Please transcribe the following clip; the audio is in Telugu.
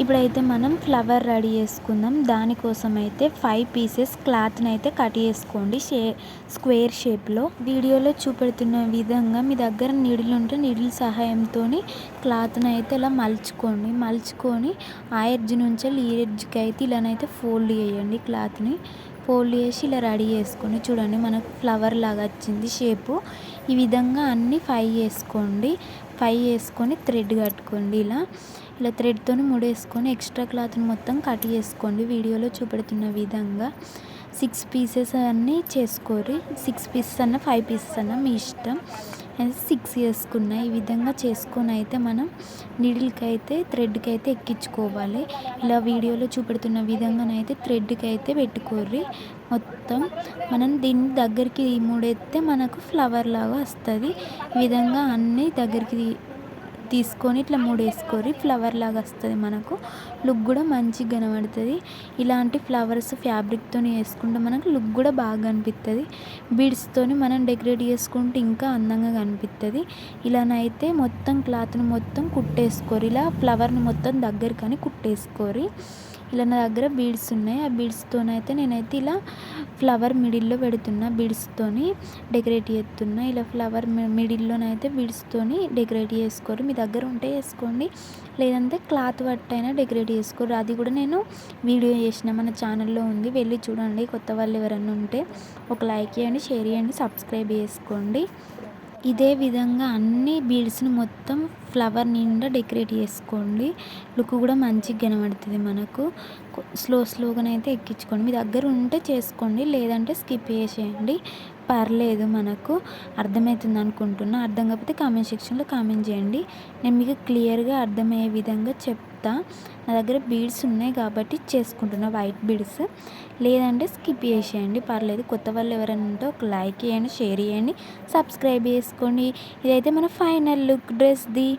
ఇప్పుడైతే మనం ఫ్లవర్ రెడీ చేసుకుందాం. దానికోసం అయితే 5 పీసెస్ క్లాత్ని అయితే కట్ చేసుకోండి స్క్వేర్ షేప్లో. వీడియోలో చూపెడుతున్న విధంగా మీ దగ్గర నీడిల్ ఉంటే నీడిల్ సహాయంతో క్లాత్ని అయితే ఇలా మలుచుకొని ఆ ఎడ్జ్ నుంచి ఈ ఎడ్జ్కి అయితే ఇలానైతే ఫోల్డ్ చేయండి. క్లాత్ని ఫోల్డ్ చేసి ఇలా రెడీ చేసుకొని చూడండి మనకు ఫ్లవర్ లాగా వచ్చింది షేపు. ఈ విధంగా అన్నీ 5 చేసుకోండి. 5 చేసుకొని థ్రెడ్ కట్టుకోండి. ఇలా థ్రెడ్తో ముడేసుకొని ఎక్స్ట్రా క్లాత్ని మొత్తం కట్ చేసుకోండి. వీడియోలో చూపెడుతున్న విధంగా 6 పీసెస్ అన్నీ చేసుకోరి. 6 పీసెస్ అన్న 5 పీసెస్ అన్న మీ ఇష్టం. 6 చేసుకున్న ఈ విధంగా చేసుకొని అయితే మనం నీడిల్కి అయితే థ్రెడ్కి అయితే ఎక్కించుకోవాలి. ఇలా వీడియోలో చూపెడుతున్న విధంగానైతే థ్రెడ్కి అయితే పెట్టుకోర్రి. మొత్తం మనం దీన్ని దగ్గరికి ముడేస్తే మనకు ఫ్లవర్ లాగా వస్తుంది. ఈ విధంగా అన్నీ దగ్గరికి తీసుకొని ఇట్లా ముడేసుకోరి. ఫ్లవర్ లాగా వస్తుంది. మనకు లుక్ కూడా మంచిగా కనబడుతుంది. ఇలాంటి ఫ్లవర్స్ ఫ్యాబ్రిక్తో వేసుకుంటే మనకు లుక్ కూడా బాగా కనిపిస్తుంది. బీడ్స్తో మనం డెకరేట్ చేసుకుంటే ఇంకా అందంగా కనిపిస్తుంది. ఇలానైతే మొత్తం క్లాత్ని మొత్తం కుట్టేసుకోరి. ఇలా ఫ్లవర్ని మొత్తం దగ్గరకని కుట్టేసుకోరి. ఇలా నా దగ్గర బీడ్స్ ఉన్నాయి. ఆ బీడ్స్తోనైతే నేనైతే ఇలా ఫ్లవర్ మిడిల్లో పెడుతున్నా. బీడ్స్తోని డెకరేట్ చేస్తున్నా. ఇలా ఫ్లవర్ మిడిల్లోనైతే బీడ్స్తోని డెకరేట్ చేసుకోరు. మీ దగ్గర ఉంటే వేసుకోండి, లేదంటే క్లాత్ పట్టైనా డెకరేట్ చేసుకోరు. అది కూడా నేను వీడియో చేసిన మన ఛానల్లో ఉంది, వెళ్ళి చూడండి. కొత్త వాళ్ళు ఎవరైనా ఉంటే ఒక లైక్ చేయండి, షేర్ చేయండి, సబ్స్క్రైబ్ చేసుకోండి. ఇదే విధంగా అన్ని బీడ్స్ని మొత్తం ఫ్లవర్ నిండా డెకరేట్ చేసుకోండి. లుక్ కూడా మంచిగా కనబడుతుంది. మనకు స్లోగానైతే ఎక్కించుకోండి. మీ దగ్గర ఉంటే చేసుకోండి, లేదంటే స్కిప్ చేసేయండి, పర్లేదు. మనకు అర్థమవుతుంది అనుకుంటున్నా. అర్థం కాకపోతే కామెంట్ సెక్షన్లో కామెంట్ చేయండి. నేను మీకు క్లియర్గా అర్థమయ్యే విధంగా చెప్తా. నా దగ్గర బీడ్స్ ఉన్నాయి కాబట్టి చేసుకుంటున్నా, వైట్ బీడ్స్. లేదంటే స్కిప్ చేసేయండి, పర్లేదు. కొత్త వాళ్ళు ఎవరైనా ఉంటే ఒక లైక్ చేయండి, షేర్ చేయండి, సబ్స్క్రైబ్ చేసుకోండి. ఇదైతే మన ఫైనల్ లుక్ డ్రెస్ది.